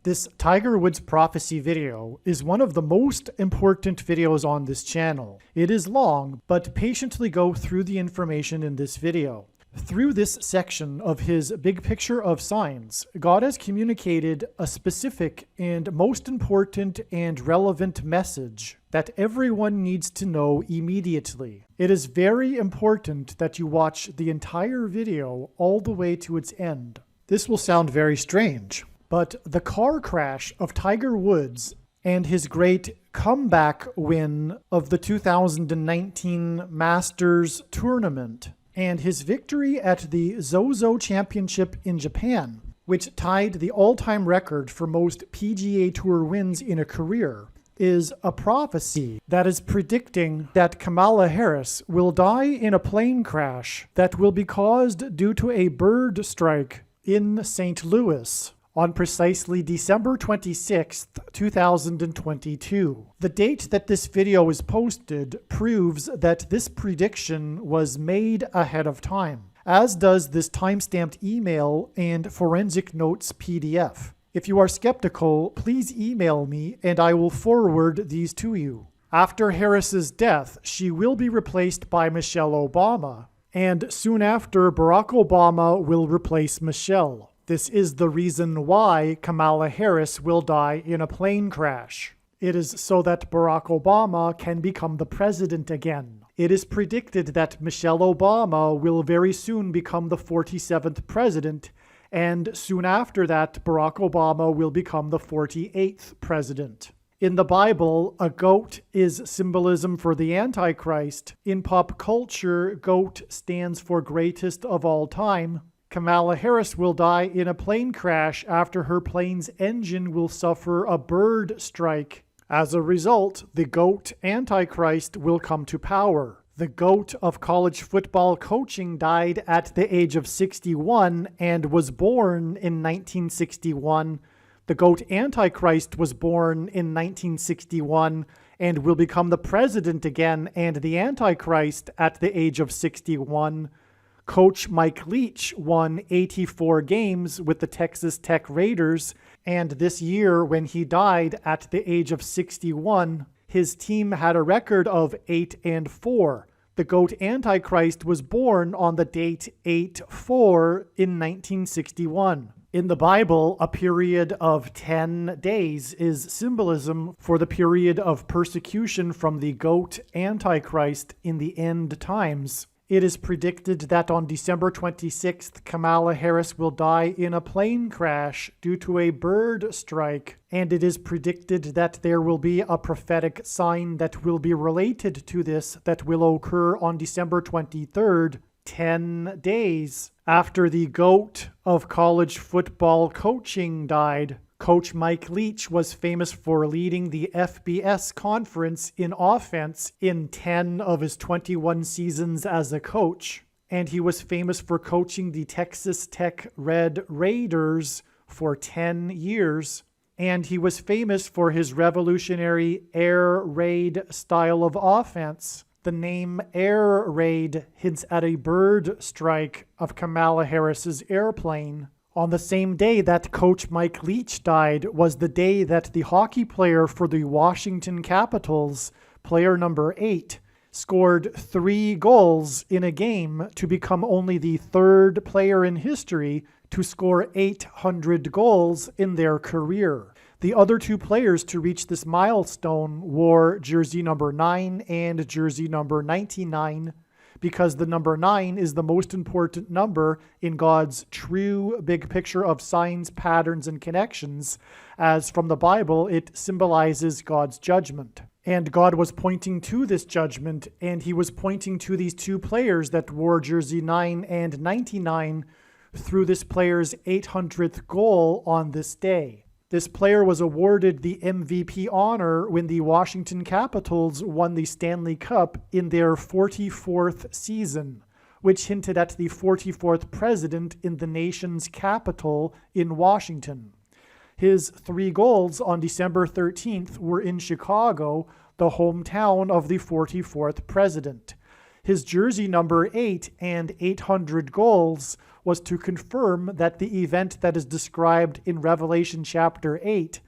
This Tiger Woods prophecy video is one of the most important videos on this channel. It is long, but patiently go through the information in this video. Through this section of his big picture of signs, God has communicated a specific and most important and relevant message that everyone needs to know immediately. It is very important that you watch the entire video all the way to its end. This will sound very strange, but the car crash of Tiger Woods and his great comeback win of the 2019 Masters tournament and his victory at the Zozo Championship in Japan, which tied the all-time record for most PGA Tour wins in a career, is a prophecy that is predicting that Kamala Harris will die in a plane crash that will be caused due to a bird strike in St. Louis on precisely December 26th, 2022. The date that this video is posted proves that this prediction was made ahead of time, as does this timestamped email and forensic notes PDF. If you are skeptical, please email me and I will forward these to you. After Harris's death, she will be replaced by Michelle Obama, and soon after, Barack Obama will replace Michelle. This is the reason why Kamala Harris will die in a plane crash. It is so that Barack Obama can become the president again. It is predicted that Michelle Obama will very soon become the 47th president, and soon after that, Barack Obama will become the 48th president. In the Bible, a goat is symbolism for the Antichrist. In pop culture, goat stands for greatest of all time. Kamala Harris will die in a plane crash after her plane's engine will suffer a bird strike. As a result, the GOAT Antichrist will come to power. The GOAT of college football coaching died at the age of 61 and was born in 1961. The GOAT Antichrist was born in 1961 and will become the president again and the Antichrist at the age of 61. Coach Mike Leach won 84 games with the Texas Tech Raiders, and this year when he died at the age of 61, his team had a record of 8-4. The GOAT Antichrist was born on the date 8-4 in 1961. In the Bible, a period of 10 days is symbolism for the period of persecution from the GOAT Antichrist in the end times. It is predicted that on December 26th, Kamala Harris will die in a plane crash due to a bird strike, and it is predicted that there will be a prophetic sign that will be related to this that will occur on December 23rd, 10 days after the GOAT of college football coaching died. Coach Mike Leach was famous for leading the FBS conference in offense in 10 of his 21 seasons as a coach, and he was famous for coaching the Texas Tech Red Raiders for 10 years, and he was famous for his revolutionary air raid style of offense. The name Air Raid hints at a bird strike of Kamala Harris's airplane. On the same day that Coach Mike Leach died was the day that the hockey player for the Washington Capitals, player number 8, scored 3 goals in a game to become only the third player in history to score 800 goals in their career. The other 2 players to reach this milestone wore jersey number 9 and jersey number 99, because the number 9 is the most important number in God's true big picture of signs, patterns, and connections, as from the Bible it symbolizes God's judgment. And God was pointing to this judgment, and he was pointing to these 2 players that wore jersey 9 and 99 through this player's 800th goal on this day. This player was awarded the MVP honor when the Washington Capitals won the Stanley Cup in their 44th season, which hinted at the 44th president in the nation's capital in Washington. His 3 goals on December 13th were in Chicago, the hometown of the 44th president. His jersey number 8 and 800 goals was to confirm that the event that is described in Revelation chapter 8,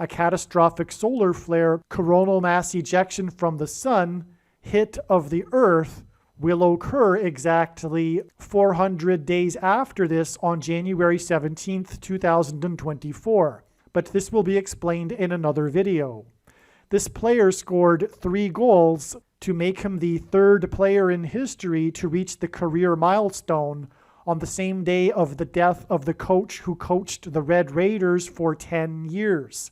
a catastrophic solar flare, coronal mass ejection from the sun, hit of the earth, will occur exactly 400 days after this on January 17th, 2024. But this will be explained in another video. This player scored 3 goals to make him the 3rd player in history to reach the career milestone on the same day of the death of the coach who coached the Red Raiders for 10 years.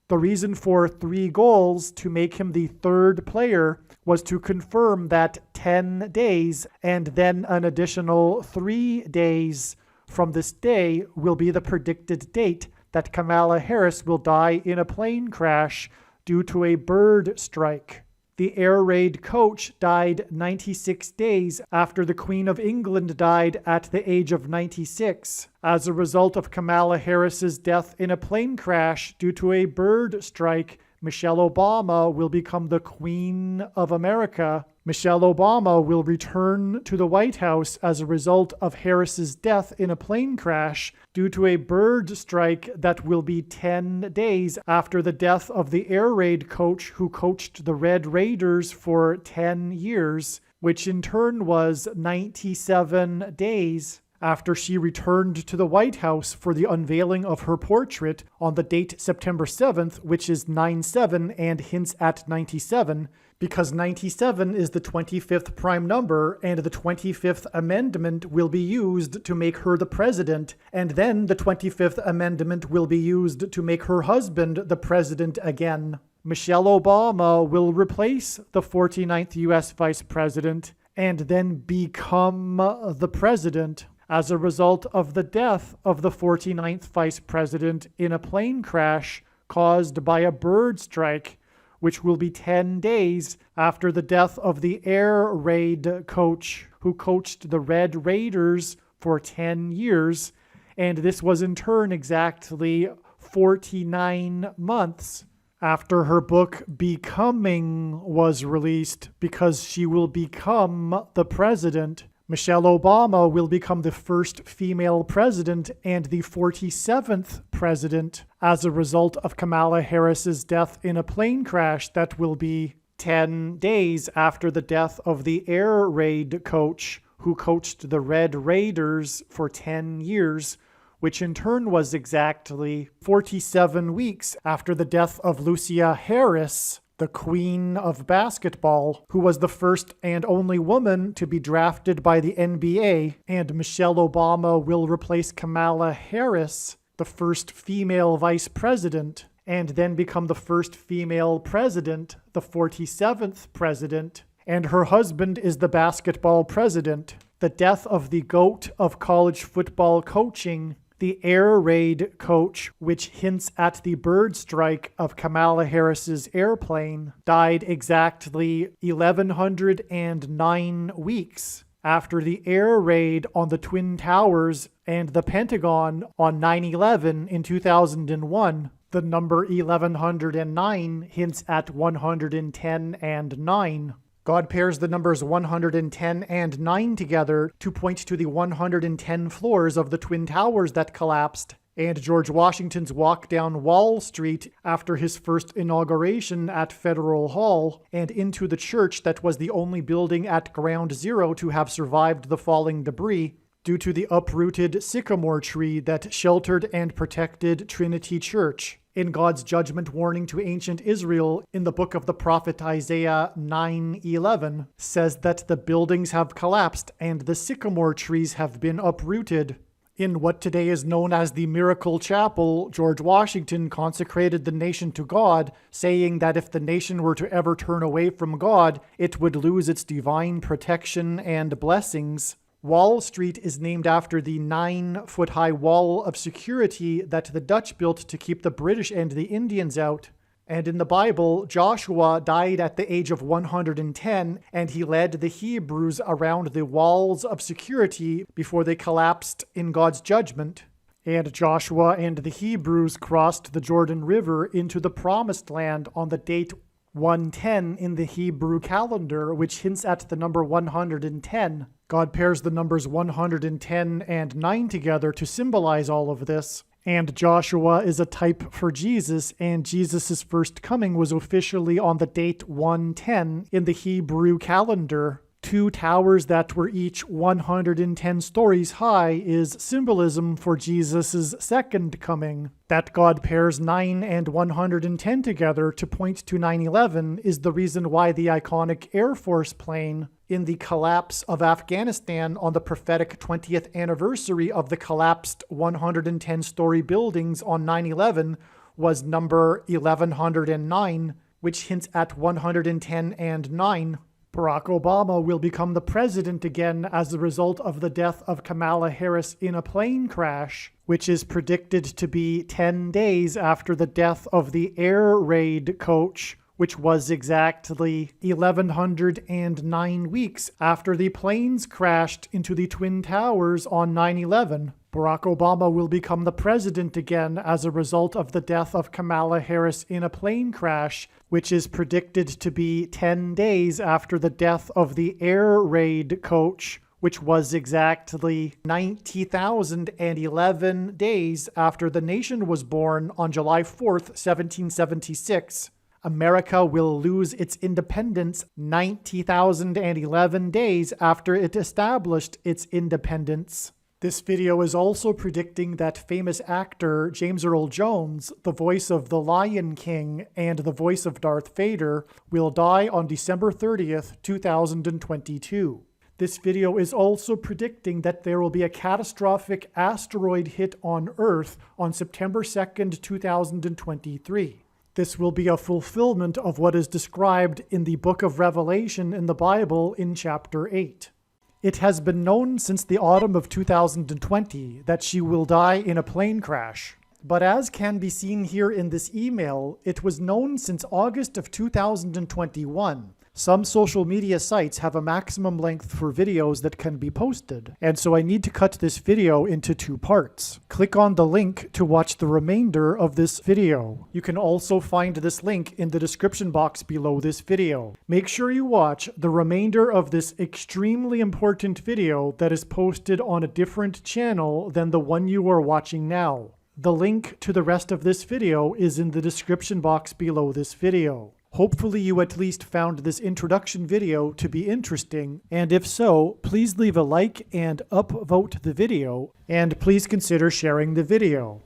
The reason for 3 goals to make him the 3rd player was to confirm that 10 days and then an additional 3 days from this day will be the predicted date that Kamala Harris will die in a plane crash due to a bird strike. The air raid coach died 96 days after the Queen of England died at the age of 96 as a result of Kamala Harris's death in a plane crash due to a bird strike. Michelle Obama will become the Queen of America. Michelle Obama will return to the White House as a result of Harris's death in a plane crash due to a bird strike that will be 10 days after the death of the air raid coach who coached the Red Raiders for 10 years, which in turn was 97 days after she returned to the White House for the unveiling of her portrait on the date September 7th, which is 9/7 and hints at 97, because 97 is the 25th prime number, and the 25th Amendment will be used to make her the president, and then the 25th Amendment will be used to make her husband the president again. Michelle Obama will replace the 49th U.S. Vice President and then become the president as a result of the death of the 49th Vice President in a plane crash caused by a bird strike, which will be 10 days after the death of the air raid coach who coached the Red Raiders for 10 years, and this was in turn exactly 49 months after her book Becoming was released, because she will become the president. Michelle Obama will become the first female president and the 47th president as a result of Kamala Harris's death in a plane crash that will be 10 days after the death of the air raid coach who coached the Red Raiders for 10 years, which in turn was exactly 47 weeks after the death of Lucia Harris, the Queen of Basketball, who was the first and only woman to be drafted by the NBA, and Michelle Obama will replace Kamala Harris, the first female vice president, and then become the first female president, the 47th president, and her husband is the basketball president. The death of the GOAT of college football coaching, the air raid coach, which hints at the bird strike of Kamala Harris's airplane, died exactly 1,109 weeks after the air raid on the Twin Towers and the Pentagon on 9/11 in 2001. The number 1109 hints at 110 and 9. God pairs the numbers 110 and 9 together to point to the 110 floors of the Twin Towers that collapsed, and George Washington's walk down Wall Street after his first inauguration at Federal Hall, and into the church that was the only building at Ground Zero to have survived the falling debris due to the uprooted sycamore tree that sheltered and protected Trinity Church. In God's judgment warning to ancient Israel in the book of the prophet Isaiah 9:11 says that the buildings have collapsed and the sycamore trees have been uprooted. In what today is known as the Miracle Chapel, George Washington consecrated the nation to God, saying that if the nation were to ever turn away from God, it would lose its divine protection and blessings. Wall Street is named after the 9-foot-high wall of security that the Dutch built to keep the British and the Indians out. And in the Bible, Joshua died at the age of 110, and he led the Hebrews around the walls of security before they collapsed in God's judgment. And Joshua and the Hebrews crossed the Jordan River into the Promised Land on the date 110 in the Hebrew calendar, which hints at the number 110. God pairs the numbers 110 and 9 together to symbolize all of this. And Joshua is a type for Jesus, and Jesus' first coming was officially on the date 110 in the Hebrew calendar. 2 towers that were each 110 stories high is symbolism for Jesus' second coming. That God pairs 9 and 110 together to point to 9/11 is the reason why the iconic Air Force plane in the collapse of Afghanistan on the prophetic 20th anniversary of the collapsed 110-story buildings on 9/11 was number 1109, which hints at 110 and 9. Barack Obama will become the president again as a result of the death of Kamala Harris in a plane crash, which is predicted to be 10 days after the death of the air raid coach, which was exactly 1,109 weeks after the planes crashed into the Twin Towers on 9/11. Barack Obama will become the president again as a result of the death of Kamala Harris in a plane crash, which is predicted to be 10 days after the death of the air raid coach, which was exactly 90,011 days after the nation was born on July 4th, 1776. America will lose its independence 90,011 days after it established its independence. This video is also predicting that famous actor James Earl Jones, the voice of the Lion King and the voice of Darth Vader, will die on December 30th, 2022. This video is also predicting that there will be a catastrophic asteroid hit on Earth on September 2nd, 2023. This will be a fulfillment of what is described in the book of Revelation in the Bible in chapter 8. It has been known since the autumn of 2020 that she will die in a plane crash. But as can be seen here in this email, it was known since August of 2021. Some social media sites have a maximum length for videos that can be posted, and so I need to cut this video into 2 parts. Click on the link to watch the remainder of this video. You can also find this link in the description box below this video. Make sure you watch the remainder of this extremely important video that is posted on a different channel than the one you are watching now. The link to the rest of this video is in the description box below this video. Hopefully you at least found this introduction video to be interesting, and if so, please leave a like and upvote the video, and please consider sharing the video.